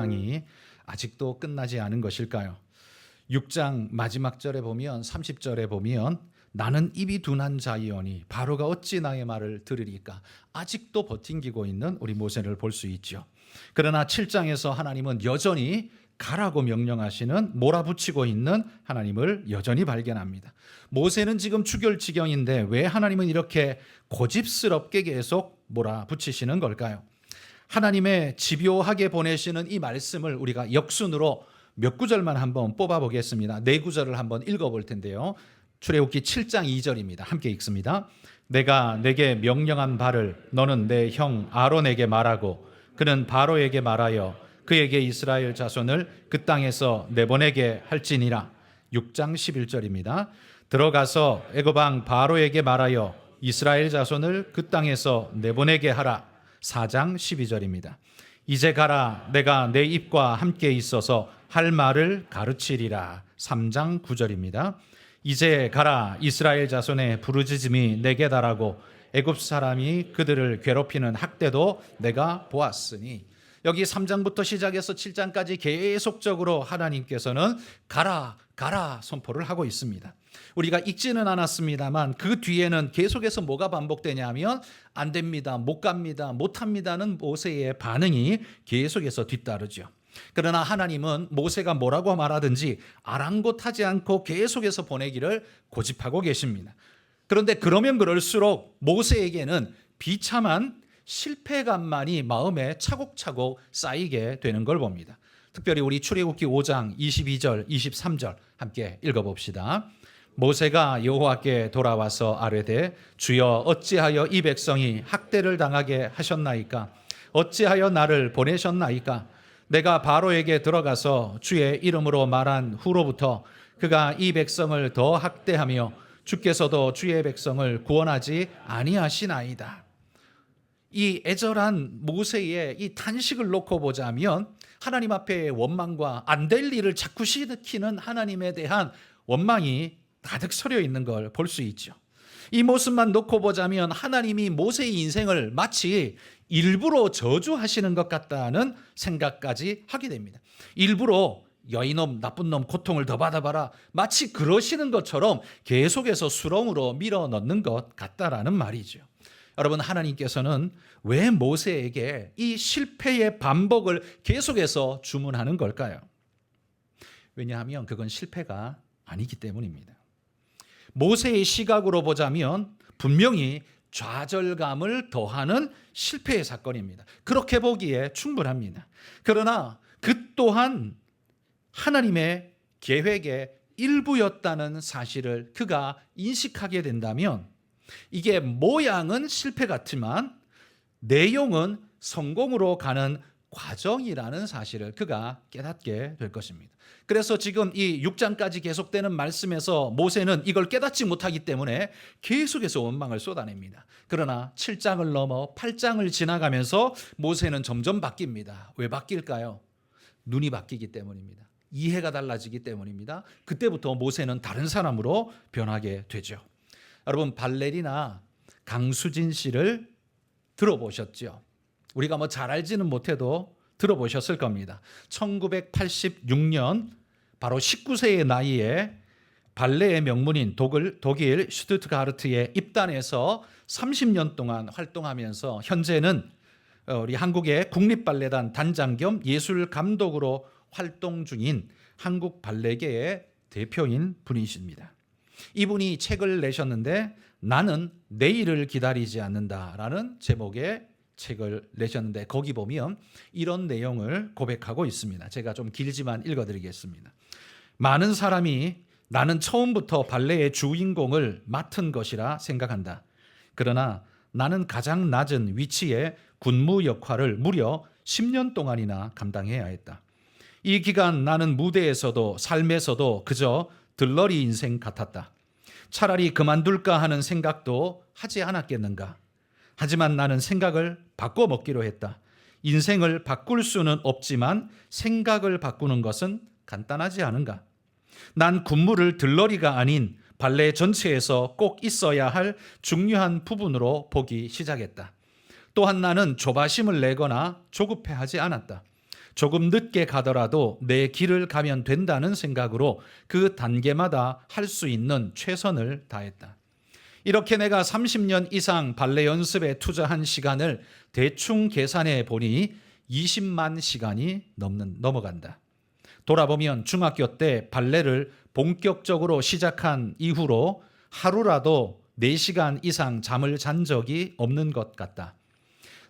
재앙이 아직도 끝나지 않은 것일까요? 6장 마지막 절에 보면 30절에 보면 나는 입이 둔한 자이오니 바로가 어찌 나의 말을 들으리까? 아직도 버팅기고 있는 우리 모세를 볼 수 있죠. 그러나 7장에서 하나님은 여전히 가라고 명령하시는 몰아붙이고 있는 하나님을 여전히 발견합니다. 모세는 지금 죽을 지경인데 왜 하나님은 이렇게 고집스럽게 계속 몰아붙이시는 걸까요? 하나님의 집요하게 보내시는 이 말씀을 우리가 역순으로 몇 구절만 한번 뽑아보겠습니다. 네 구절을 한번 읽어볼 텐데요. 출애굽기 7장 2절입니다. 함께 읽습니다. 내가 내게 명령한 바를 너는 내 형 아론에게 말하고 그는 바로에게 말하여 그에게 이스라엘 자손을 그 땅에서 내보내게 할지니라. 6장 11절입니다. 들어가서 애굽 왕 바로에게 말하여 이스라엘 자손을 그 땅에서 내보내게 하라. 4장 12절입니다. 이제 가라 내가 내 입과 함께 있어서 할 말을 가르치리라. 3장 9절입니다. 이제 가라 이스라엘 자손의 부르짖음이 내게 달하고 애굽 사람이 그들을 괴롭히는 학대도 내가 보았으니. 여기 3장부터 시작해서 7장까지 계속적으로 하나님께서는 가라 가라 선포를 하고 있습니다. 우리가 읽지는 않았습니다만 그 뒤에는 계속해서 뭐가 반복되냐면 안 됩니다, 못 갑니다, 못 합니다는 모세의 반응이 계속해서 뒤따르죠. 그러나 하나님은 모세가 뭐라고 말하든지 아랑곳하지 않고 계속해서 보내기를 고집하고 계십니다. 그런데 그러면 그럴수록 모세에게는 비참한 실패감만이 마음에 차곡차곡 쌓이게 되는 걸 봅니다. 특별히 우리 출애굽기 5장 22절 23절 함께 읽어봅시다. 모세가 여호와께 돌아와서 아뢰되 주여 어찌하여 이 백성이 학대를 당하게 하셨나이까? 어찌하여 나를 보내셨나이까? 내가 바로에게 들어가서 주의 이름으로 말한 후로부터 그가 이 백성을 더 학대하며 주께서도 주의 백성을 구원하지 아니하시나이다. 이 애절한 모세의 이 탄식을 놓고 보자면 하나님 앞에 원망과 안 될 일을 자꾸 시키는 하나님에 대한 원망이 가득 서려 있는 걸 볼 수 있죠. 이 모습만 놓고 보자면 하나님이 모세의 인생을 마치 일부러 저주하시는 것 같다는 생각까지 하게 됩니다. 일부러 여인놈 나쁜 놈 고통을 더 받아봐라 마치 그러시는 것처럼 계속해서 수렁으로 밀어넣는 것 같다라는 말이죠. 여러분, 하나님께서는 왜 모세에게 이 실패의 반복을 계속해서 주문하는 걸까요? 왜냐하면 그건 실패가 아니기 때문입니다. 모세의 시각으로 보자면 분명히 좌절감을 더하는 실패의 사건입니다. 그렇게 보기에 충분합니다. 그러나 그 또한 하나님의 계획의 일부였다는 사실을 그가 인식하게 된다면 이게 모양은 실패 같지만 내용은 성공으로 가는 과정이라는 사실을 그가 깨닫게 될 것입니다. 그래서 지금 이 6장까지 계속되는 말씀에서 모세는 이걸 깨닫지 못하기 때문에 계속해서 원망을 쏟아냅니다. 그러나 7장을 넘어 8장을 지나가면서 모세는 점점 바뀝니다. 왜 바뀔까요? 눈이 바뀌기 때문입니다. 이해가 달라지기 때문입니다. 그때부터 모세는 다른 사람으로 변하게 되죠. 여러분, 발레리나 강수진 씨를 들어보셨죠? 우리가 뭐 잘 알지는 못해도 들어보셨을 겁니다. 1986년 바로 19세의 나이에 발레의 명문인 독일 슈투트가르트에 입단해서 30년 동안 활동하면서 현재는 우리 한국의 국립발레단 단장 겸 예술 감독으로 활동 중인 한국 발레계의 대표인 분이십니다. 이분이 책을 내셨는데 나는 내일을 기다리지 않는다라는 제목의 책을 내셨는데 거기 보면 이런 내용을 고백하고 있습니다. 제가 좀 길지만 읽어드리겠습니다. 많은 사람이 나는 처음부터 발레의 주인공을 맡은 것이라 생각한다. 그러나 나는 가장 낮은 위치의 군무 역할을 무려 10년 동안이나 감당해야 했다. 이 기간 나는 무대에서도 삶에서도 그저 들러리 인생 같았다. 차라리 그만둘까 하는 생각도 하지 않았겠는가. 하지만 나는 생각을 바꿔먹기로 했다. 인생을 바꿀 수는 없지만 생각을 바꾸는 것은 간단하지 않은가. 난 군무를 들러리가 아닌 발레 전체에서 꼭 있어야 할 중요한 부분으로 보기 시작했다. 또한 나는 조바심을 내거나 조급해하지 않았다. 조금 늦게 가더라도 내 길을 가면 된다는 생각으로 그 단계마다 할 수 있는 최선을 다했다. 이렇게 내가 30년 이상 발레 연습에 투자한 시간을 대충 계산해 보니 20만 시간이 넘어간다. 돌아보면 중학교 때 발레를 본격적으로 시작한 이후로 하루라도 4시간 이상 잠을 잔 적이 없는 것 같다.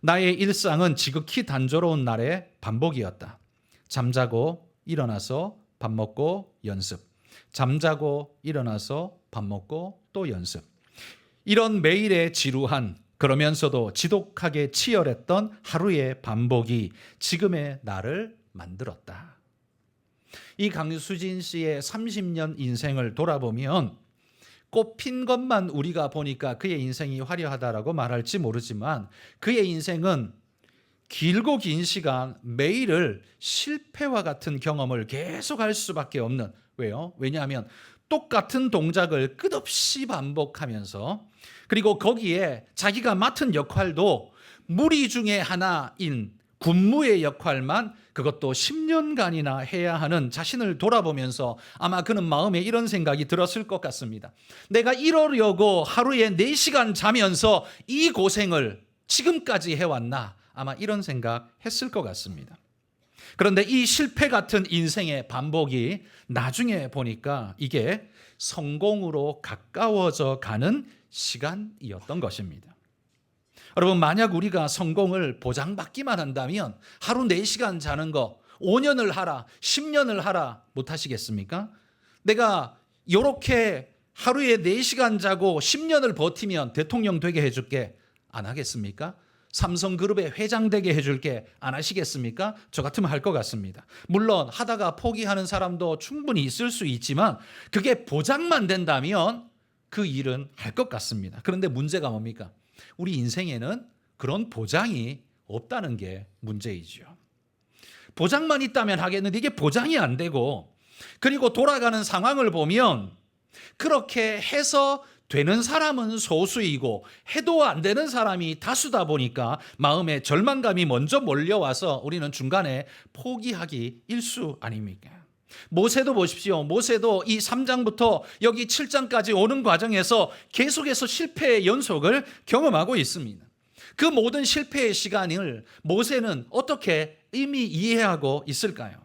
나의 일상은 지극히 단조로운 날의 반복이었다. 잠자고 일어나서 밥 먹고 연습. 잠자고 일어나서 밥 먹고 또 연습. 이런 매일의 지루한 그러면서도 지독하게 치열했던 하루의 반복이 지금의 나를 만들었다. 이 강수진 씨의 30년 인생을 돌아보면 꽃핀 것만 우리가 보니까 그의 인생이 화려하다라고 말할지 모르지만 그의 인생은 길고 긴 시간 매일을 실패와 같은 경험을 계속할 수밖에 없는, 왜요? 왜냐하면 똑같은 동작을 끝없이 반복하면서, 그리고 거기에 자기가 맡은 역할도 무리 중에 하나인 군무의 역할만 그것도 10년간이나 해야 하는 자신을 돌아보면서 아마 그는 마음에 이런 생각이 들었을 것 같습니다. 내가 이러려고 하루에 4시간 자면서 이 고생을 지금까지 해왔나? 아마 이런 생각 했을 것 같습니다. 그런데 이 실패 같은 인생의 반복이 나중에 보니까 이게 성공으로 가까워져 가는 시간이었던 것입니다. 여러분, 만약 우리가 성공을 보장받기만 한다면 하루 4시간 자는 거 5년을 하라, 10년을 하라 못 하시겠습니까? 내가 이렇게 하루에 4시간 자고 10년을 버티면 대통령 되게 해줄게, 안 하겠습니까? 삼성그룹의 회장 되게 해줄게, 안 하시겠습니까? 저 같으면 할 것 같습니다. 물론 하다가 포기하는 사람도 충분히 있을 수 있지만 그게 보장만 된다면 그 일은 할 것 같습니다. 그런데 문제가 뭡니까? 우리 인생에는 그런 보장이 없다는 게 문제이죠. 보장만 있다면 하겠는데 이게 보장이 안 되고, 그리고 돌아가는 상황을 보면 그렇게 해서 되는 사람은 소수이고 해도 안 되는 사람이 다수다 보니까 마음에 절망감이 먼저 몰려와서 우리는 중간에 포기하기 일수 아닙니까? 모세도 보십시오. 모세도 이 3장부터 여기 7장까지 오는 과정에서 계속해서 실패의 연속을 경험하고 있습니다. 그 모든 실패의 시간을 모세는 어떻게 이미 이해하고 있을까요?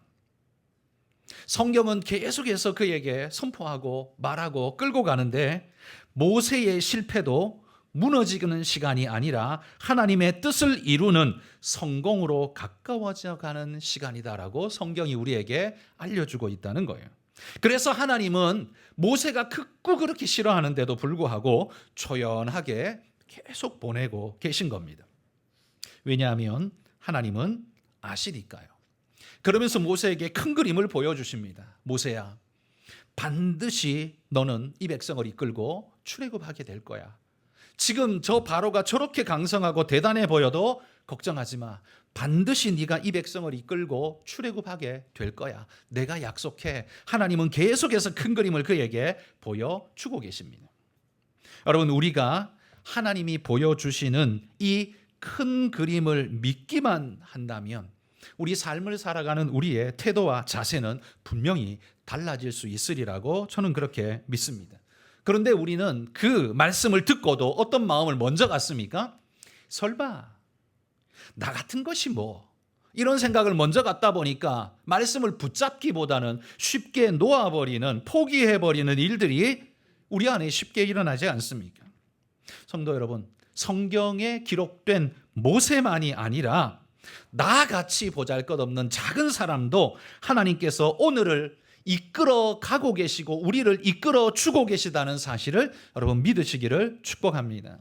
성경은 계속해서 그에게 선포하고 말하고 끌고 가는데 모세의 실패도 무너지는 시간이 아니라 하나님의 뜻을 이루는 성공으로 가까워져 가는 시간이다라고 성경이 우리에게 알려주고 있다는 거예요. 그래서 하나님은 모세가 극구 그렇게 싫어하는데도 불구하고 초연하게 계속 보내고 계신 겁니다. 왜냐하면 하나님은 아시니까요. 그러면서 모세에게 큰 그림을 보여주십니다. 모세야, 반드시 너는 이 백성을 이끌고 출애굽하게 될 거야. 지금 저 바로가 저렇게 강성하고 대단해 보여도 걱정하지 마. 반드시 네가 이 백성을 이끌고 출애굽하게 될 거야. 내가 약속해. 하나님은 계속해서 큰 그림을 그에게 보여주고 계십니다. 여러분, 우리가 하나님이 보여주시는 이 큰 그림을 믿기만 한다면 우리 삶을 살아가는 우리의 태도와 자세는 분명히 달라질 수 있으리라고 저는 그렇게 믿습니다. 그런데 우리는 그 말씀을 듣고도 어떤 마음을 먼저 갖습니까? 설마 나 같은 것이 뭐, 이런 생각을 먼저 갖다 보니까 말씀을 붙잡기보다는 쉽게 놓아버리는, 포기해버리는 일들이 우리 안에 쉽게 일어나지 않습니까? 성도 여러분, 성경에 기록된 모세만이 아니라 나같이 보잘것없는 작은 사람도 하나님께서 오늘을 이끌어 가고 계시고 우리를 이끌어 주고 계시다는 사실을 여러분 믿으시기를 축복합니다.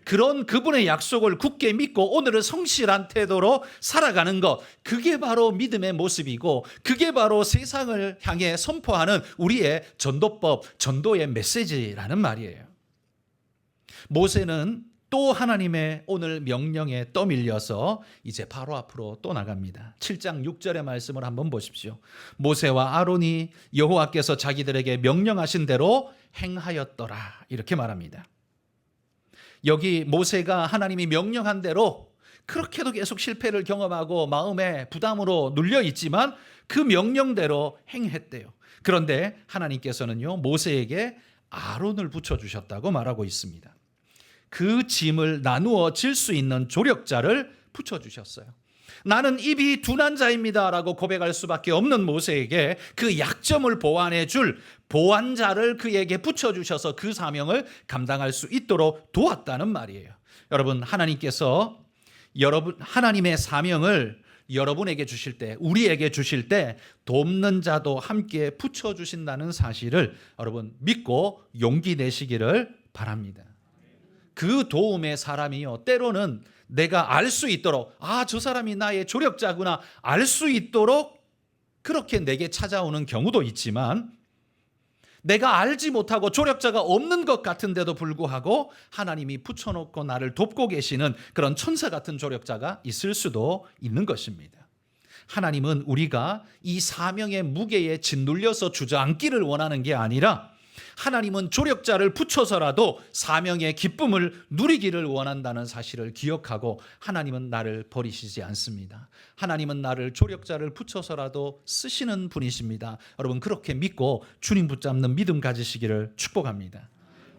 그런 그분의 약속을 굳게 믿고 오늘을 성실한 태도로 살아가는 것, 그게 바로 믿음의 모습이고 그게 바로 세상을 향해 선포하는 우리의 전도법, 전도의 메시지라는 말이에요. 모세는 또 하나님의 오늘 명령에 떠밀려서 이제 바로 앞으로 또 나갑니다. 7장 6절의 말씀을 한번 보십시오. 모세와 아론이 여호와께서 자기들에게 명령하신 대로 행하였더라, 이렇게 말합니다. 여기 모세가 하나님이 명령한 대로 그렇게도 계속 실패를 경험하고 마음에 부담으로 눌려 있지만 그 명령대로 행했대요. 그런데 하나님께서는요, 모세에게 아론을 붙여주셨다고 말하고 있습니다. 그 짐을 나누어 질 수 있는 조력자를 붙여주셨어요. 나는 입이 둔한 자입니다 라고 고백할 수밖에 없는 모세에게 그 약점을 보완해 줄 보완자를 그에게 붙여주셔서 그 사명을 감당할 수 있도록 도왔다는 말이에요. 여러분, 하나님께서 하나님의 사명을 여러분에게 주실 때, 우리에게 주실 때 돕는 자도 함께 붙여주신다는 사실을 여러분 믿고 용기 내시기를 바랍니다. 그 도움의 사람이요, 때로는 내가 알 수 있도록, 저 사람이 나의 조력자구나 알 수 있도록 그렇게 내게 찾아오는 경우도 있지만, 내가 알지 못하고 조력자가 없는 것 같은데도 불구하고 하나님이 붙여놓고 나를 돕고 계시는 그런 천사 같은 조력자가 있을 수도 있는 것입니다. 하나님은 우리가 이 사명의 무게에 짓눌려서 주저앉기를 원하는 게 아니라, 하나님은 조력자를 붙여서라도 사명의 기쁨을 누리기를 원한다는 사실을 기억하고, 하나님은 나를 버리시지 않습니다. 하나님은 나를 조력자를 붙여서라도 쓰시는 분이십니다. 여러분, 그렇게 믿고 주님 붙잡는 믿음 가지시기를 축복합니다.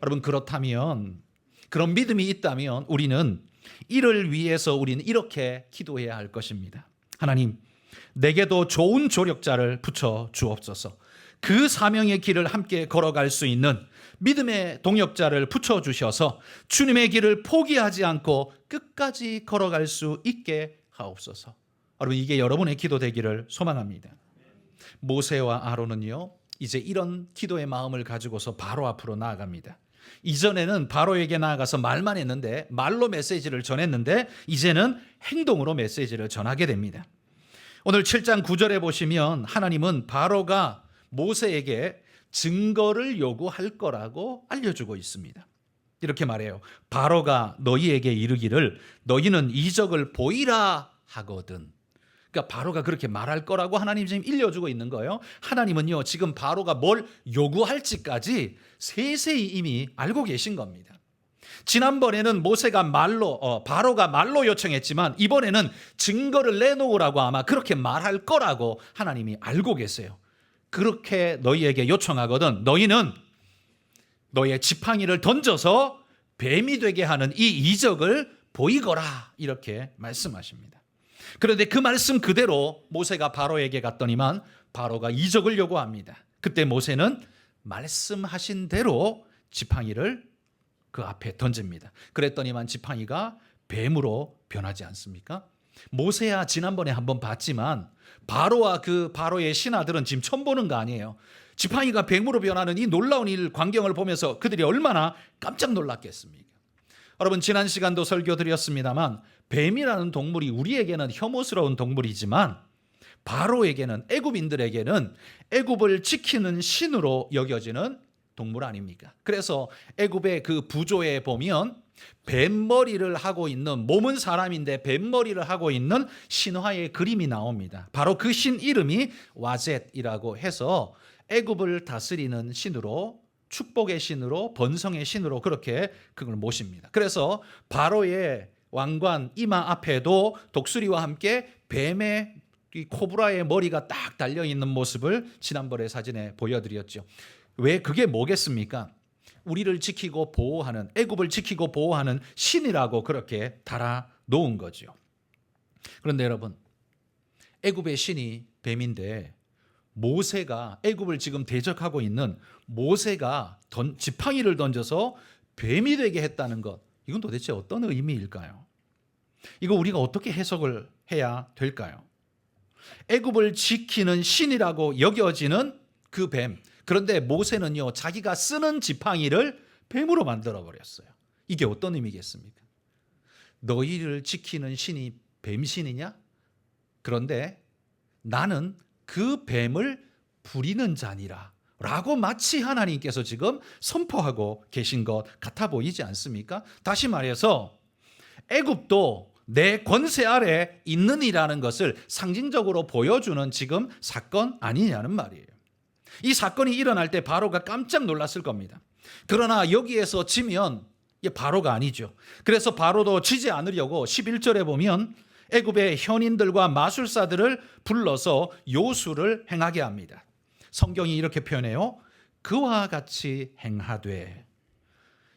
여러분, 그렇다면, 그런 믿음이 있다면 우리는 이를 위해서 우리는 이렇게 기도해야 할 것입니다. 하나님, 내게도 좋은 조력자를 붙여 주옵소서. 그 사명의 길을 함께 걸어갈 수 있는 믿음의 동역자를 붙여주셔서 주님의 길을 포기하지 않고 끝까지 걸어갈 수 있게 하옵소서. 여러분, 이게 여러분의 기도 되기를 소망합니다. 모세와 아론은요, 이제 이런 기도의 마음을 가지고서 바로 앞으로 나아갑니다. 이전에는 바로에게 나아가서 말만 했는데, 말로 메시지를 전했는데, 이제는 행동으로 메시지를 전하게 됩니다. 오늘 7장 9절에 보시면 하나님은 바로가 모세에게 증거를 요구할 거라고 알려주고 있습니다. 이렇게 말해요. 바로가 너희에게 이르기를 너희는 이적을 보이라 하거든. 그러니까 바로가 그렇게 말할 거라고 하나님 지금 일러주고 있는 거예요. 하나님은요, 지금 바로가 뭘 요구할지까지 세세히 이미 알고 계신 겁니다. 지난번에는 바로가 말로 요청했지만 이번에는 증거를 내놓으라고 아마 그렇게 말할 거라고 하나님이 알고 계세요. 그렇게 너희에게 요청하거든 너희는 너희의 지팡이를 던져서 뱀이 되게 하는 이 이적을 보이거라, 이렇게 말씀하십니다. 그런데 그 말씀 그대로 모세가 바로에게 갔더니만 바로가 이적을 요구합니다. 그때 모세는 말씀하신 대로 지팡이를 그 앞에 던집니다. 그랬더니만 지팡이가 뱀으로 변하지 않습니까? 모세야 지난번에 한번 봤지만 바로와 그 바로의 신하들은 지금 처음 보는 거 아니에요. 지팡이가 뱀으로 변하는 이 놀라운 광경을 보면서 그들이 얼마나 깜짝 놀랐겠습니까? 여러분, 지난 시간도 설교 드렸습니다만 뱀이라는 동물이 우리에게는 혐오스러운 동물이지만 바로에게는, 애굽인들에게는 애굽을 지키는 신으로 여겨지는 동물 아닙니까? 그래서 애굽의 그 부조에 보면 뱀머리를 하고 있는, 몸은 사람인데 뱀머리를 하고 있는 신화의 그림이 나옵니다. 바로 그 신 이름이 와젯이라고 해서 애굽을 다스리는 신으로, 축복의 신으로, 번성의 신으로 그렇게 그걸 모십니다. 그래서 바로의 왕관 이마 앞에도 독수리와 함께 뱀의 이 코브라의 머리가 딱 달려있는 모습을 지난번에 사진에 보여드렸죠. 왜 그게 뭐겠습니까? 우리를 지키고 보호하는, 애굽을 지키고 보호하는 신이라고 그렇게 달아 놓은 거죠. 그런데 여러분, 애굽의 신이 뱀인데 모세가, 애굽을 지금 대적하고 있는 모세가 지팡이를 던져서 뱀이 되게 했다는 것, 이건 도대체 어떤 의미일까요? 이거 우리가 어떻게 해석을 해야 될까요? 애굽을 지키는 신이라고 여겨지는 그 뱀, 그런데 모세는요, 자기가 쓰는 지팡이를 뱀으로 만들어 버렸어요. 이게 어떤 의미겠습니까? 너희를 지키는 신이 뱀신이냐? 그런데 나는 그 뱀을 부리는 자니라 라고 마치 하나님께서 지금 선포하고 계신 것 같아 보이지 않습니까? 다시 말해서 애굽도 내 권세 아래 있는이라는 것을 상징적으로 보여주는 지금 사건 아니냐는 말이에요. 이 사건이 일어날 때 바로가 깜짝 놀랐을 겁니다. 그러나 여기에서 지면 이게 바로가 아니죠. 그래서 바로도 지지 않으려고 11절에 보면 애굽의 현인들과 마술사들을 불러서 요술을 행하게 합니다. 성경이 이렇게 표현해요. 그와 같이 행하되.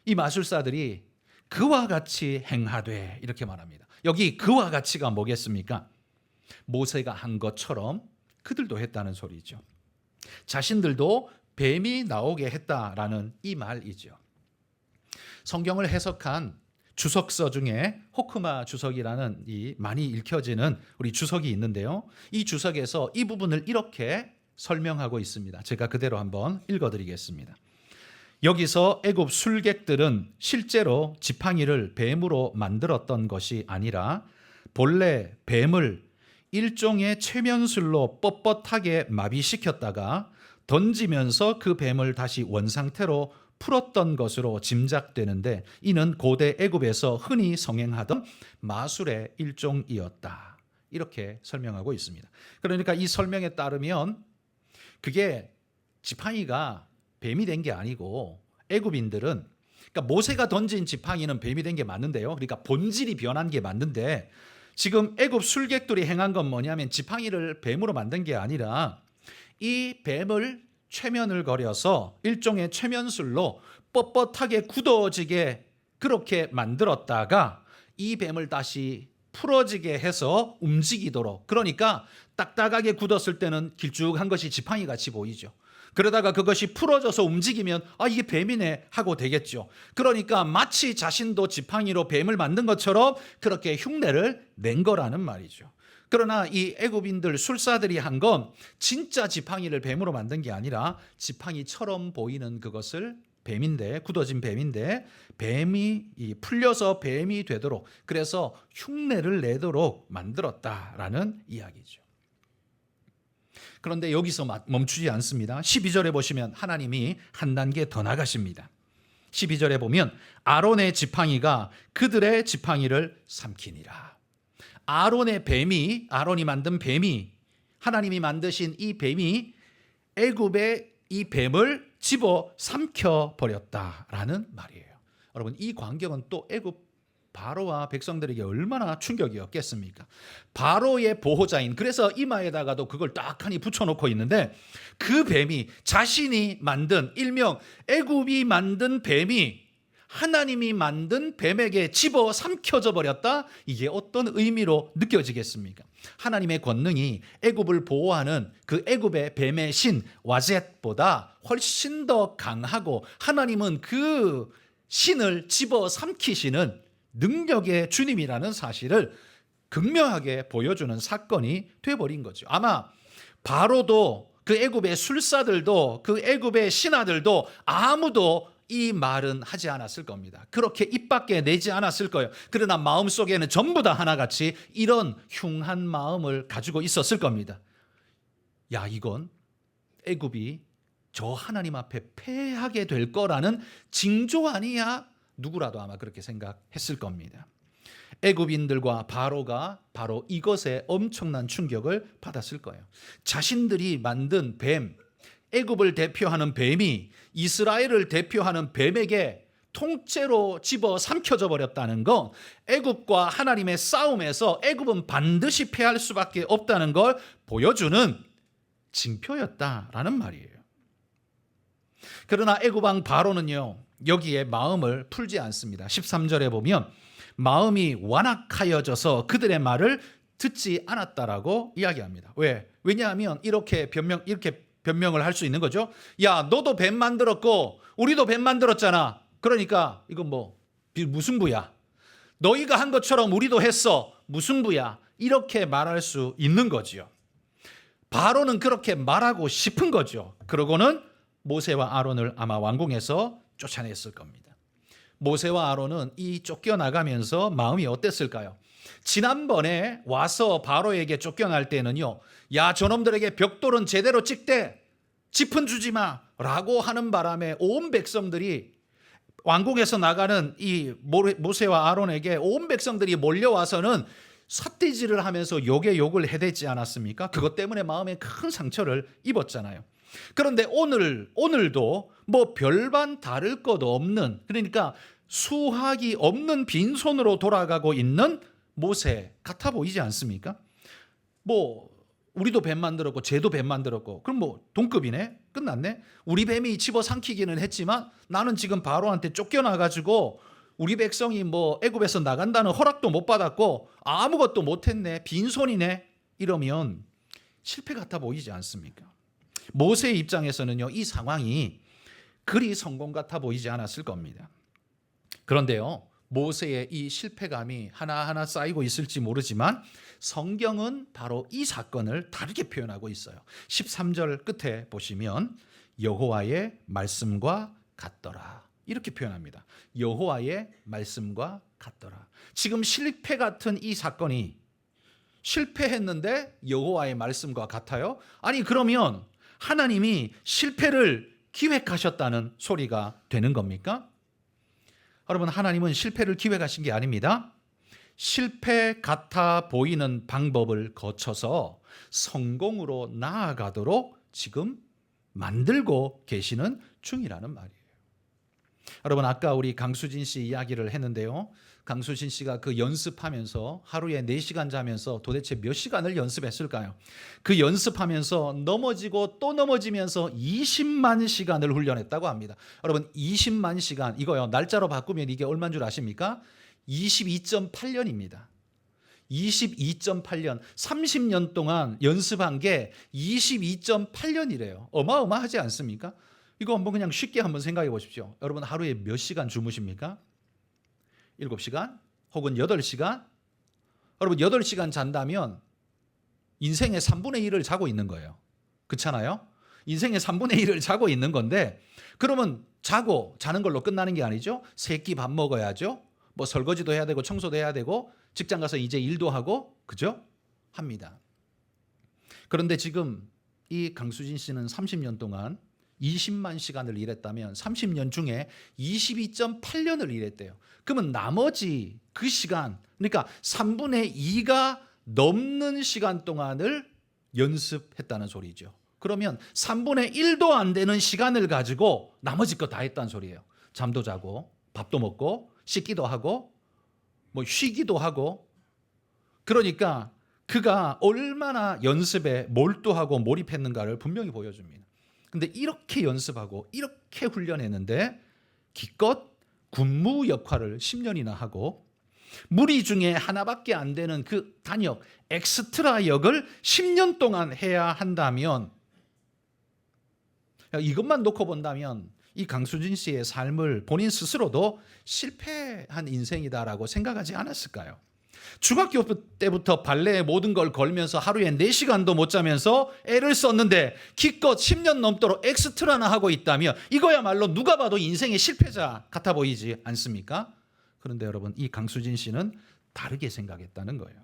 이 마술사들이 그와 같이 행하되 이렇게 말합니다. 여기 그와 같이가 뭐겠습니까? 모세가 한 것처럼 그들도 했다는 소리죠. 자신들도 뱀이 나오게 했다라는 이 말이죠. 성경을 해석한 주석서 중에 호크마 주석이라는 이 많이 읽혀지는 우리 주석이 있는데요. 이 주석에서 이 부분을 이렇게 설명하고 있습니다. 제가 그대로 한번 읽어드리겠습니다. 여기서 애굽 술객들은 실제로 지팡이를 뱀으로 만들었던 것이 아니라 본래 뱀을 일종의 최면술로 뻣뻣하게 마비시켰다가 던지면서 그 뱀을 다시 원상태로 풀었던 것으로 짐작되는데 이는 고대 애굽에서 흔히 성행하던 마술의 일종이었다. 이렇게 설명하고 있습니다. 그러니까 이 설명에 따르면 그게 지팡이가 뱀이 된 게 아니고 애굽인들은 그러니까 모세가 던진 지팡이는 뱀이 된 게 맞는데요. 그러니까 본질이 변한 게 맞는데 지금 애굽 술객들이 행한 건 뭐냐면 지팡이를 뱀으로 만든 게 아니라 이 뱀을 최면을 거려서 일종의 최면술로 뻣뻣하게 굳어지게 그렇게 만들었다가 이 뱀을 다시 풀어지게 해서 움직이도록, 그러니까 딱딱하게 굳었을 때는 길쭉한 것이 지팡이 같이 보이죠. 그러다가 그것이 풀어져서 움직이면 이게 뱀이네 하고 되겠죠. 그러니까 마치 자신도 지팡이로 뱀을 만든 것처럼 그렇게 흉내를 낸 거라는 말이죠. 그러나 이 애굽인들 술사들이 한 건 진짜 지팡이를 뱀으로 만든 게 아니라 지팡이처럼 보이는 그것을 뱀인데, 굳어진 뱀인데 뱀이 풀려서 뱀이 되도록, 그래서 흉내를 내도록 만들었다라는 이야기죠. 그런데 여기서 멈추지 않습니다. 12절에 보시면 하나님이 한 단계 더 나가십니다. 12절에 보면 아론의 지팡이가 그들의 지팡이를 삼키니라. 아론이 만든 뱀이, 하나님이 만드신 이 뱀이 애굽의 이 뱀을 집어 삼켜 버렸다라는 말이에요. 여러분, 이 광경은 또 애굽 바로와 백성들에게 얼마나 충격이었겠습니까? 바로의 보호자인, 그래서 이마에다가도 그걸 딱하니 붙여놓고 있는데 그 뱀이 자신이 만든, 일명 애굽이 만든 뱀이 하나님이 만든 뱀에게 집어 삼켜져 버렸다. 이게 어떤 의미로 느껴지겠습니까? 하나님의 권능이 애굽을 보호하는 그 애굽의 뱀의 신 와젯보다 훨씬 더 강하고, 하나님은 그 신을 집어 삼키시는 능력의 주님이라는 사실을 극명하게 보여주는 사건이 돼버린 거죠. 아마 바로도, 그 애굽의 술사들도, 그 애굽의 신하들도 아무도 이 말은 하지 않았을 겁니다. 그렇게 입 밖에 내지 않았을 거예요. 그러나 마음속에는 전부 다 하나같이 이런 흉한 마음을 가지고 있었을 겁니다. 야, 이건 애굽이 저 하나님 앞에 패하게 될 거라는 징조 아니야? 누구라도 아마 그렇게 생각했을 겁니다. 애굽인들과 바로가 바로 이것에 엄청난 충격을 받았을 거예요. 자신들이 만든 뱀, 애굽을 대표하는 뱀이 이스라엘을 대표하는 뱀에게 통째로 집어 삼켜져 버렸다는 건 애굽과 하나님의 싸움에서 애굽은 반드시 패할 수밖에 없다는 걸 보여주는 징표였다라는 말이에요. 그러나 애굽 왕 바로는요, 여기에 마음을 풀지 않습니다. 13절에 보면 마음이 완악하여져서 그들의 말을 듣지 않았다라고 이야기합니다. 왜냐하면 이렇게 변명을 할 수 있는 거죠. 야, 너도 뱀 만들었고 우리도 뱀 만들었잖아. 그러니까 이건 무승부야. 너희가 한 것처럼 우리도 했어. 무승부야. 이렇게 말할 수 있는 거지요. 바로는 그렇게 말하고 싶은 거죠. 그러고는 모세와 아론을 아마 왕궁에서 쫓아냈을 겁니다. 모세와 아론은 이 쫓겨나가면서 마음이 어땠을까요? 지난번에 와서 바로에게 쫓겨날 때는요, 야, 저놈들에게 벽돌은 제대로 찍되 짚은 주지 마 라고 하는 바람에 온 백성들이, 왕궁에서 나가는 이 모세와 아론에게 온 백성들이 몰려와서는 삿대질을 하면서 욕을 해댔지 않았습니까? 그것 때문에 마음에 큰 상처를 입었잖아요. 그런데 오늘도 별반 다를 것 없는, 그러니까 수확이 없는 빈손으로 돌아가고 있는 모세 같아 보이지 않습니까? 뭐 우리도 뱀 만들었고 쟤도 뱀 만들었고 그럼 뭐 동급이네? 끝났네? 우리 뱀이 집어삼키기는 했지만 나는 지금 바로한테 쫓겨나가지고 우리 백성이 뭐 애굽에서 나간다는 허락도 못 받았고 아무것도 못했네, 빈손이네, 이러면 실패 같아 보이지 않습니까? 모세의 입장에서는요, 이 상황이 그리 성공 같아 보이지 않았을 겁니다. 그런데요, 모세의 이 실패감이 하나하나 쌓이고 있을지 모르지만 성경은 바로 이 사건을 다르게 표현하고 있어요. 13절 끝에 보시면 여호와의 말씀과 같더라, 이렇게 표현합니다. 여호와의 말씀과 같더라. 지금 실패 같은 이 사건이 실패했는데 여호와의 말씀과 같아요? 아니 그러면 하나님이 실패를 기획하셨다는 소리가 되는 겁니까? 여러분, 하나님은 실패를 기획하신 게 아닙니다. 실패 같아 보이는 방법을 거쳐서 성공으로 나아가도록 지금 만들고 계시는 중이라는 말이에요. 여러분, 아까 우리 강수진 씨 이야기를 했는데요. 강수진 씨가 그 연습하면서 하루에 4시간 자면서 도대체 몇 시간을 연습했을까요? 그 연습하면서 넘어지고 또 넘어지면서 20만 시간을 훈련했다고 합니다. 여러분, 20만 시간, 이거요, 날짜로 바꾸면 이게 얼마인 줄 아십니까? 22.8년입니다. 22.8년, 30년 동안 연습한 게 22.8년이래요. 어마어마하지 않습니까? 이거 한번 그냥 쉽게 한번 생각해 보십시오. 여러분, 하루에 몇 시간 주무십니까? 7시간? 혹은 8시간? 여러분, 8시간 잔다면 인생의 3분의 1을 자고 있는 거예요. 그렇잖아요? 인생의 3분의 1을 자고 있는 건데, 그러면 자는 걸로 끝나는 게 아니죠. 새끼 밥 먹어야죠. 뭐 설거지도 해야 되고 청소도 해야 되고 직장 가서 이제 일도 하고, 그죠? 합니다. 그런데 지금 이 강수진 씨는 30년 동안 20만 시간을 일했다면 30년 중에 22.8년을 일했대요. 그러면 나머지 그 시간, 그러니까 3분의 2가 넘는 시간 동안을 연습했다는 소리죠. 그러면 3분의 1도 안 되는 시간을 가지고 나머지 거 다 했다는 소리예요. 잠도 자고 밥도 먹고 씻기도 하고 뭐 쉬기도 하고. 그러니까 그가 얼마나 연습에 몰두하고 몰입했는가를 분명히 보여줍니다. 근데 이렇게 연습하고 이렇게 훈련했는데 기껏 군무 역할을 10년이나 하고 무리 중에 하나밖에 안 되는 그 단역, 엑스트라 역을 10년 동안 해야 한다면, 이것만 놓고 본다면 이 강수진 씨의 삶을 본인 스스로도 실패한 인생이다라고 생각하지 않았을까요? 중학교 때부터 발레의 모든 걸 걸면서 하루에 4시간도 못 자면서 애를 썼는데 기껏 10년 넘도록 엑스트라나 하고 있다면 이거야말로 누가 봐도 인생의 실패자 같아 보이지 않습니까? 그런데 여러분, 이 강수진 씨는 다르게 생각했다는 거예요.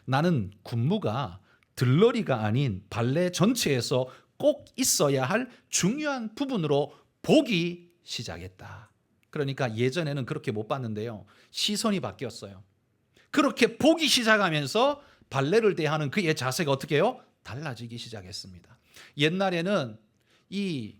나는 군무가 들러리가 아닌 발레 전체에서 꼭 있어야 할 중요한 부분으로 보기 시작했다. 그러니까 예전에는 그렇게 못 봤는데요, 시선이 바뀌었어요. 그렇게 보기 시작하면서 발레를 대하는 그의 자세가 어떻게 해요? 달라지기 시작했습니다. 옛날에는 이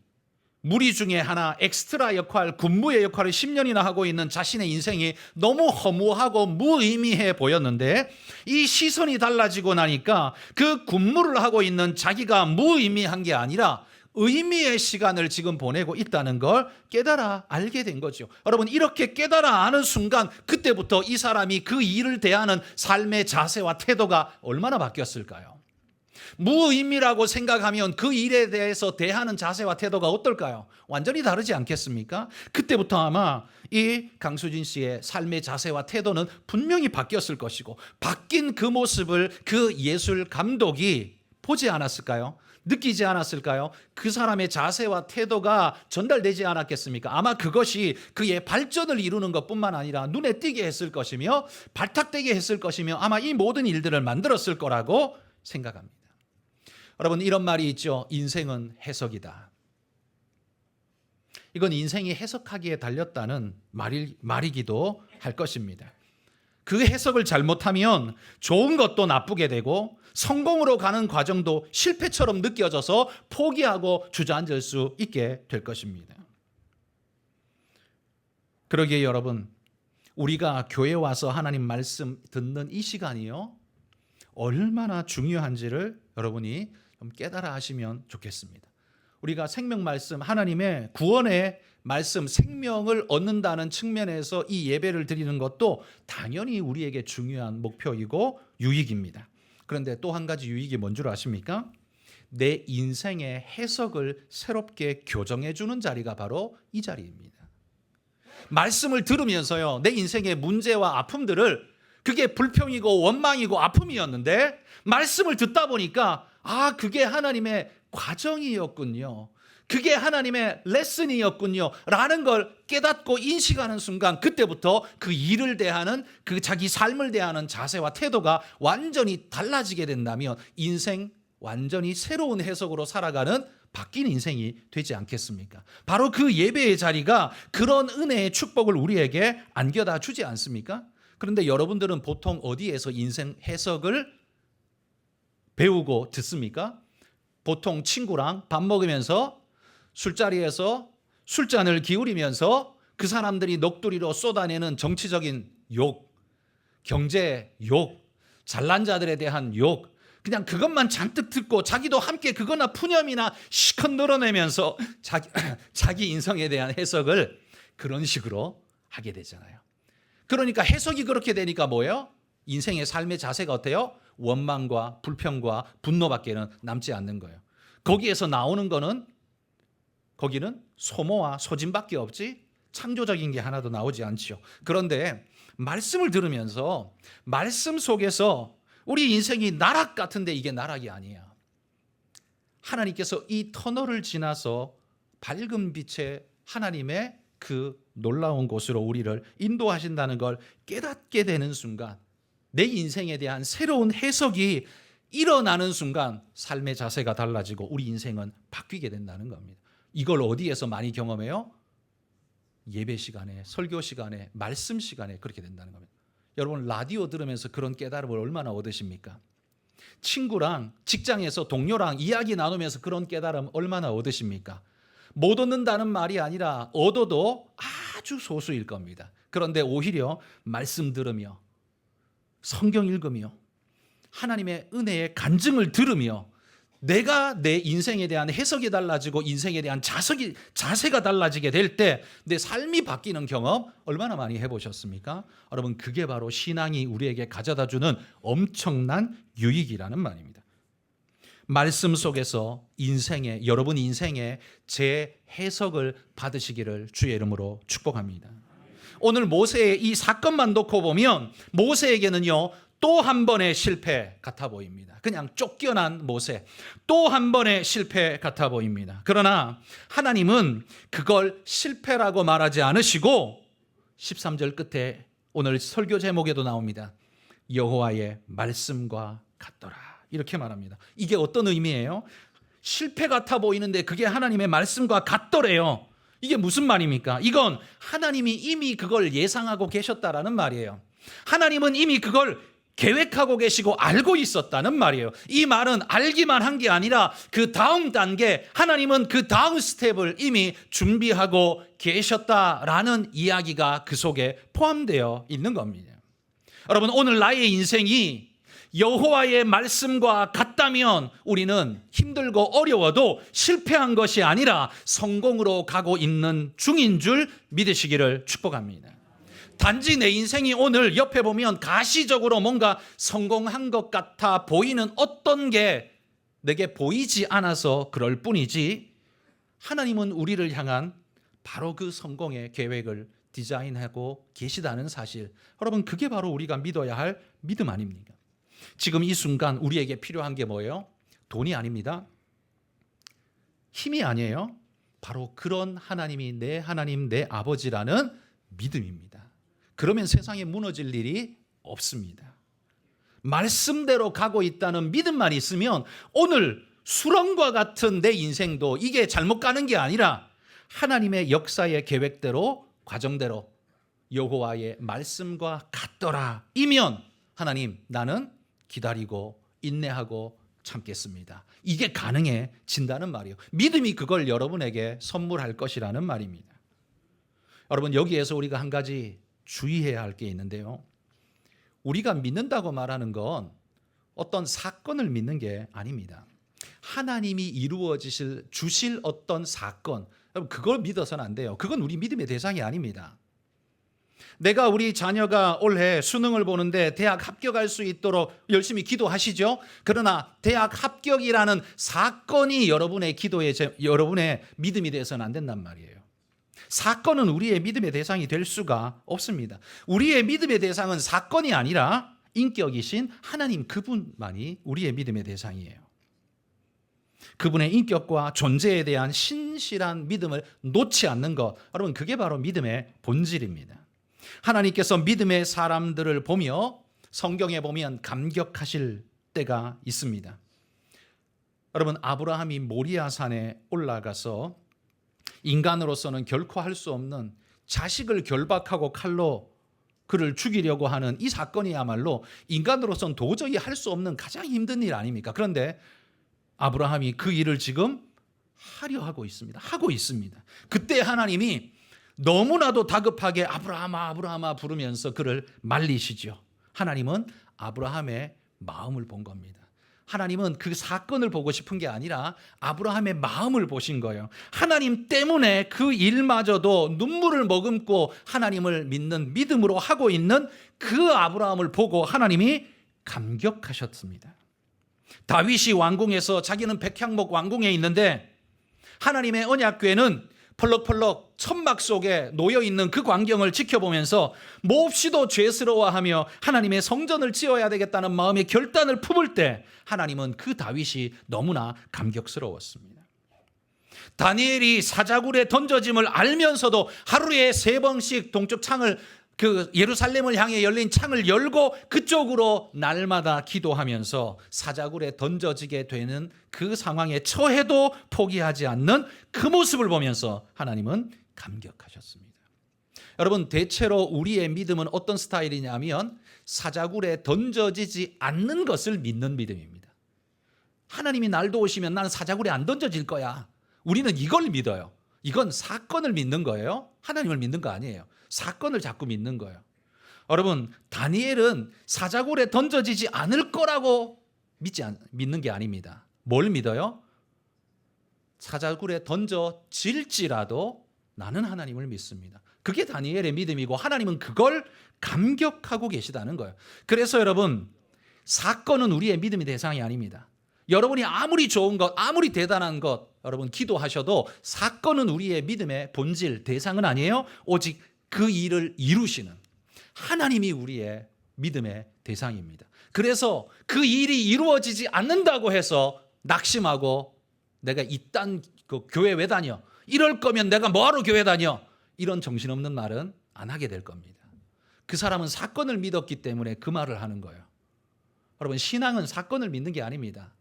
무리 중에 하나 엑스트라 역할, 군무의 역할을 10년이나 하고 있는 자신의 인생이 너무 허무하고 무의미해 보였는데 이 시선이 달라지고 나니까 그 군무를 하고 있는 자기가 무의미한 게 아니라 의미의 시간을 지금 보내고 있다는 걸 깨달아 알게 된 거죠. 여러분, 이렇게 깨달아 아는 순간 그때부터 이 사람이 그 일을 대하는 삶의 자세와 태도가 얼마나 바뀌었을까요? 무의미라고 생각하면 그 일에 대해서 대하는 자세와 태도가 어떨까요? 완전히 다르지 않겠습니까? 그때부터 아마 이 강수진 씨의 삶의 자세와 태도는 분명히 바뀌었을 것이고, 바뀐 그 모습을 그 예술 감독이 보지 않았을까요? 느끼지 않았을까요? 그 사람의 자세와 태도가 전달되지 않았겠습니까? 아마 그것이 그의 발전을 이루는 것뿐만 아니라 눈에 띄게 했을 것이며 발탁되게 했을 것이며 아마 이 모든 일들을 만들었을 거라고 생각합니다. 여러분, 이런 말이 있죠. 인생은 해석이다. 이건 인생이 해석하기에 달렸다는 말이기도 할 것입니다. 그 해석을 잘못하면 좋은 것도 나쁘게 되고 성공으로 가는 과정도 실패처럼 느껴져서 포기하고 주저앉을 수 있게 될 것입니다. 그러기에 여러분, 우리가 교회 와서 하나님 말씀 듣는 이 시간이요, 얼마나 중요한지를 여러분이 좀 깨달아 하시면 좋겠습니다. 우리가 생명 말씀, 하나님의 구원의 말씀, 생명을 얻는다는 측면에서 이 예배를 드리는 것도 당연히 우리에게 중요한 목표이고 유익입니다. 그런데 또 한 가지 유익이 뭔 줄 아십니까? 내 인생의 해석을 새롭게 교정해 주는 자리가 바로 이 자리입니다. 말씀을 들으면서요, 내 인생의 문제와 아픔들을, 그게 불평이고 원망이고 아픔이었는데 말씀을 듣다 보니까 그게 하나님의 과정이었군요, 그게 하나님의 레슨이었군요 라는 걸 깨닫고 인식하는 순간, 그때부터 그 일을 대하는, 그 자기 삶을 대하는 자세와 태도가 완전히 달라지게 된다면 인생 완전히 새로운 해석으로 살아가는 바뀐 인생이 되지 않겠습니까? 바로 그 예배의 자리가 그런 은혜의 축복을 우리에게 안겨다 주지 않습니까? 그런데 여러분들은 보통 어디에서 인생 해석을 배우고 듣습니까? 보통 친구랑 밥 먹으면서, 술자리에서 술잔을 기울이면서 그 사람들이 넋두리로 쏟아내는 정치적인 욕, 경제 욕, 잘난 자들에 대한 욕, 그냥 그것만 잔뜩 듣고 자기도 함께 그거나 푸념이나 시컷 늘어내면서 자기 인성에 대한 해석을 그런 식으로 하게 되잖아요. 그러니까 해석이 그렇게 되니까 뭐예요? 인생의 삶의 자세가 어때요? 원망과 불평과 분노밖에는 남지 않는 거예요. 거기에서 나오는 거는, 거기는 소모와 소진밖에 없지 창조적인 게 하나도 나오지 않죠. 그런데 말씀을 들으면서 말씀 속에서 우리 인생이 나락 같은데 이게 나락이 아니야. 하나님께서 이 터널을 지나서 밝은 빛의 하나님의 그 놀라운 곳으로 우리를 인도하신다는 걸 깨닫게 되는 순간, 내 인생에 대한 새로운 해석이 일어나는 순간 삶의 자세가 달라지고 우리 인생은 바뀌게 된다는 겁니다. 이걸 어디에서 많이 경험해요? 예배 시간에, 설교 시간에, 말씀 시간에 그렇게 된다는 겁니다. 여러분, 라디오 들으면서 그런 깨달음을 얼마나 얻으십니까? 친구랑, 직장에서 동료랑 이야기 나누면서 그런 깨달음 얼마나 얻으십니까? 못 얻는다는 말이 아니라 얻어도 아주 소수일 겁니다. 그런데 오히려 말씀 들으며, 성경 읽으며, 하나님의 은혜의 간증을 들으며 내가 내 인생에 대한 해석이 달라지고 인생에 대한 자세가 달라지게 될 때 내 삶이 바뀌는 경험 얼마나 많이 해보셨습니까? 여러분, 그게 바로 신앙이 우리에게 가져다주는 엄청난 유익이라는 말입니다. 말씀 속에서 여러분 인생의 재해석을 받으시기를 주의 이름으로 축복합니다. 오늘 모세의 이 사건만 놓고 보면 모세에게는요, 또 한 번의 실패 같아 보입니다. 그냥 쫓겨난 모세, 또 한 번의 실패 같아 보입니다. 그러나 하나님은 그걸 실패라고 말하지 않으시고 13절 끝에 오늘 설교 제목에도 나옵니다. 여호와의 말씀과 같더라, 이렇게 말합니다. 이게 어떤 의미예요? 실패 같아 보이는데 그게 하나님의 말씀과 같더래요. 이게 무슨 말입니까? 이건 하나님이 이미 그걸 예상하고 계셨다라는 말이에요. 하나님은 이미 그걸 계획하고 계시고 알고 있었다는 말이에요. 이 말은 알기만 한 게 아니라 그 다음 단계, 하나님은 그 다음 스텝을 이미 준비하고 계셨다라는 이야기가 그 속에 포함되어 있는 겁니다. 여러분, 오늘 나의 인생이 여호와의 말씀과 같다면 우리는 힘들고 어려워도 실패한 것이 아니라 성공으로 가고 있는 중인 줄 믿으시기를 축복합니다. 단지 내 인생이 오늘 옆에 보면 가시적으로 뭔가 성공한 것 같아 보이는 어떤 게 내게 보이지 않아서 그럴 뿐이지, 하나님은 우리를 향한 바로 그 성공의 계획을 디자인하고 계시다는 사실, 여러분, 그게 바로 우리가 믿어야 할 믿음 아닙니까? 지금 이 순간 우리에게 필요한 게 뭐예요? 돈이 아닙니다. 힘이 아니에요. 바로 그런 하나님이 내 하나님, 내 아버지라는 믿음입니다. 그러면 세상에 무너질 일이 없습니다. 말씀대로 가고 있다는 믿음만 있으면 오늘 수렁과 같은 내 인생도 이게 잘못 가는 게 아니라 하나님의 역사의 계획대로, 과정대로 여호와의 말씀과 같더라 이면, 하나님, 나는 기다리고 인내하고 참겠습니다, 이게 가능해진다는 말이에요. 믿음이 그걸 여러분에게 선물할 것이라는 말입니다. 여러분, 여기에서 우리가 한 가지 주의해야 할 게 있는데요. 우리가 믿는다고 말하는 건 어떤 사건을 믿는 게 아닙니다. 하나님이 주실 어떤 사건, 그걸 믿어서는 안 돼요. 그건 우리 믿음의 대상이 아닙니다. 내가 우리 자녀가 올해 수능을 보는데 대학 합격할 수 있도록 열심히 기도하시죠. 그러나 대학 합격이라는 사건이 여러분의 여러분의 믿음이 되어서는 안 된단 말이에요. 사건은 우리의 믿음의 대상이 될 수가 없습니다. 우리의 믿음의 대상은 사건이 아니라 인격이신 하나님, 그분만이 우리의 믿음의 대상이에요. 그분의 인격과 존재에 대한 신실한 믿음을 놓지 않는 것, 여러분, 그게 바로 믿음의 본질입니다. 하나님께서 믿음의 사람들을 보며 성경에 보면 감격하실 때가 있습니다. 여러분, 아브라함이 모리아산에 올라가서 인간으로서는 결코 할 수 없는 자식을 결박하고 칼로 그를 죽이려고 하는 이 사건이야말로 인간으로서는 도저히 할 수 없는 가장 힘든 일 아닙니까? 그런데 아브라함이 그 일을 지금 하려 하고 있습니다. 그때 하나님이 너무나도 다급하게 아브라함아, 아브라함아 부르면서 그를 말리시죠. 하나님은 아브라함의 마음을 본 겁니다. 하나님은 그 사건을 보고 싶은 게 아니라 아브라함의 마음을 보신 거예요. 하나님 때문에 그 일마저도 눈물을 머금고 하나님을 믿는 믿음으로 하고 있는 그 아브라함을 보고 하나님이 감격하셨습니다. 다윗이 왕궁에서 자기는 백향목 왕궁에 있는데 하나님의 언약궤는 펄럭펄럭 천막 속에 놓여있는 그 광경을 지켜보면서 몹시도 죄스러워하며 하나님의 성전을 지어야 되겠다는 마음의 결단을 품을 때 하나님은 그 다윗이 너무나 감격스러웠습니다. 다니엘이 사자굴에 던져짐을 알면서도 하루에 3번씩 동쪽 창을 예루살렘을 향해 열린 창을 열고 그쪽으로 날마다 기도하면서 사자굴에 던져지게 되는 그 상황에 처해도 포기하지 않는 그 모습을 보면서 하나님은 감격하셨습니다. 여러분, 대체로 우리의 믿음은 어떤 스타일이냐면 사자굴에 던져지지 않는 것을 믿는 믿음입니다. 하나님이 날 도우시면 나는 사자굴에 안 던져질 거야. 우리는 이걸 믿어요. 이건 사건을 믿는 거예요. 하나님을 믿는 거 아니에요. 사건을 자꾸 믿는 거예요. 여러분, 다니엘은 사자굴에 던져지지 않을 거라고 믿는 게 아닙니다. 뭘 믿어요? 사자굴에 던져질지라도 나는 하나님을 믿습니다. 그게 다니엘의 믿음이고 하나님은 그걸 감격하고 계시다는 거예요. 그래서 여러분, 사건은 우리의 믿음의 대상이 아닙니다. 여러분이 아무리 좋은 것, 아무리 대단한 것 여러분 기도하셔도 사건은 우리의 믿음의 본질, 대상은 아니에요. 오직 그 일을 이루시는 하나님이 우리의 믿음의 대상입니다. 그래서 그 일이 이루어지지 않는다고 해서 낙심하고 내가 이딴 교회 왜 다녀? 이럴 거면 내가 뭐하러 교회 다녀? 이런 정신없는 말은 안 하게 될 겁니다. 그 사람은 사건을 믿었기 때문에 그 말을 하는 거예요. 여러분, 신앙은 사건을 믿는 게 아닙니다.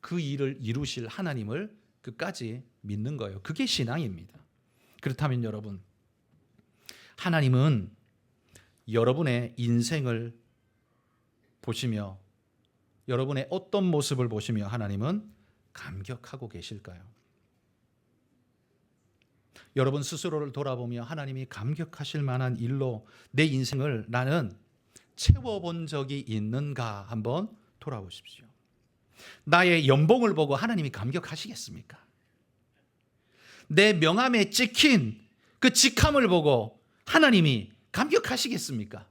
그 일을 이루실 하나님을 끝까지 믿는 거예요. 그게 신앙입니다. 그렇다면 여러분, 하나님은 여러분의 인생을 보시며 여러분의 어떤 모습을 보시며 하나님은 감격하고 계실까요? 여러분 스스로를 돌아보며 하나님이 감격하실 만한 일로 내 인생을 나는 채워본 적이 있는가 한번 돌아보십시오. 나의 연봉을 보고 하나님이 감격하시겠습니까? 내 명함에 찍힌 그 직함을 보고 하나님이 감격하시겠습니까?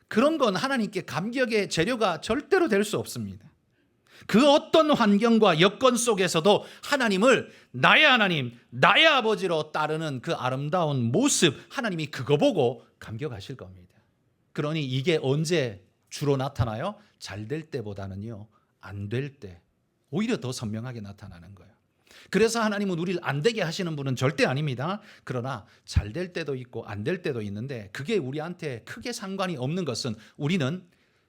그런 건 하나님께 감격의 재료가 절대로 될 수 없습니다. 그 어떤 환경과 여건 속에서도 하나님을 나의 하나님, 나의 아버지로 따르는 그 아름다운 모습, 하나님이 그거 보고 감격하실 겁니다. 그러니 이게 언제 주로 나타나요? 잘 될 때보다는요, 안 될 때 오히려 더 선명하게 나타나는 거예요. 그래서 하나님은 우리를 안 되게 하시는 분은 절대 아닙니다. 그러나 잘 될 때도 있고 안 될 때도 있는데 그게 우리한테 크게 상관이 없는 것은 우리는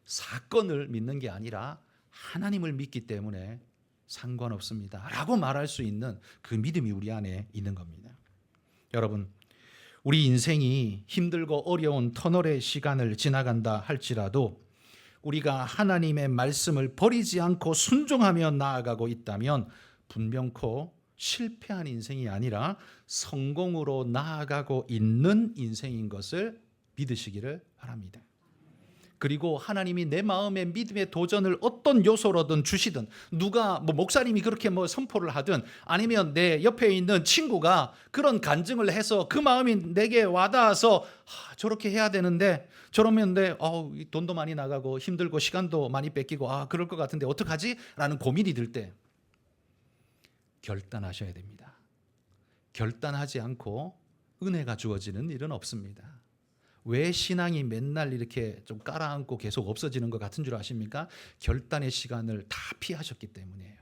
사건을 믿는 게 아니라 하나님을 믿기 때문에 상관없습니다 라고 말할 수 있는 그 믿음이 우리 안에 있는 겁니다. 여러분, 우리 인생이 힘들고 어려운 터널의 시간을 지나간다 할지라도 우리가 하나님의 말씀을 버리지 않고 순종하며 나아가고 있다면 분명코 실패한 인생이 아니라 성공으로 나아가고 있는 인생인 것을 믿으시기를 바랍니다. 그리고 하나님이 내 마음에 믿음의 도전을 어떤 요소로든 주시든, 누가 목사님이 그렇게 선포를 하든, 아니면 내 옆에 있는 친구가 그런 간증을 해서 그 마음이 내게 와닿아서 저렇게 해야 되는데, 저러면 돈도 많이 나가고 힘들고 시간도 많이 뺏기고 그럴 것 같은데 어떡하지? 라는 고민이 들 때 결단하셔야 됩니다. 결단하지 않고 은혜가 주어지는 일은 없습니다. 왜 신앙이 맨날 이렇게 좀 깔아앉고 계속 없어지는 것 같은 줄 아십니까? 결단의 시간을 다 피하셨기 때문이에요.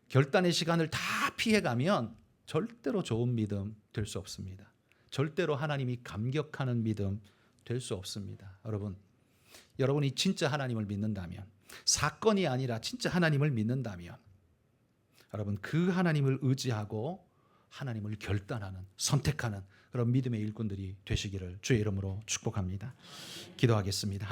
결단의 시간을 다 피해가면 절대로 좋은 믿음 될 수 없습니다. 절대로 하나님이 감격하는 믿음 될 수 없습니다. 여러분이 진짜 하나님을 믿는다면, 사건이 아니라 진짜 하나님을 믿는다면, 여러분 그 하나님을 의지하고 하나님을 결단하는, 선택하는 그런 믿음의 일꾼들이 되시기를 주의 이름으로 축복합니다. 기도하겠습니다.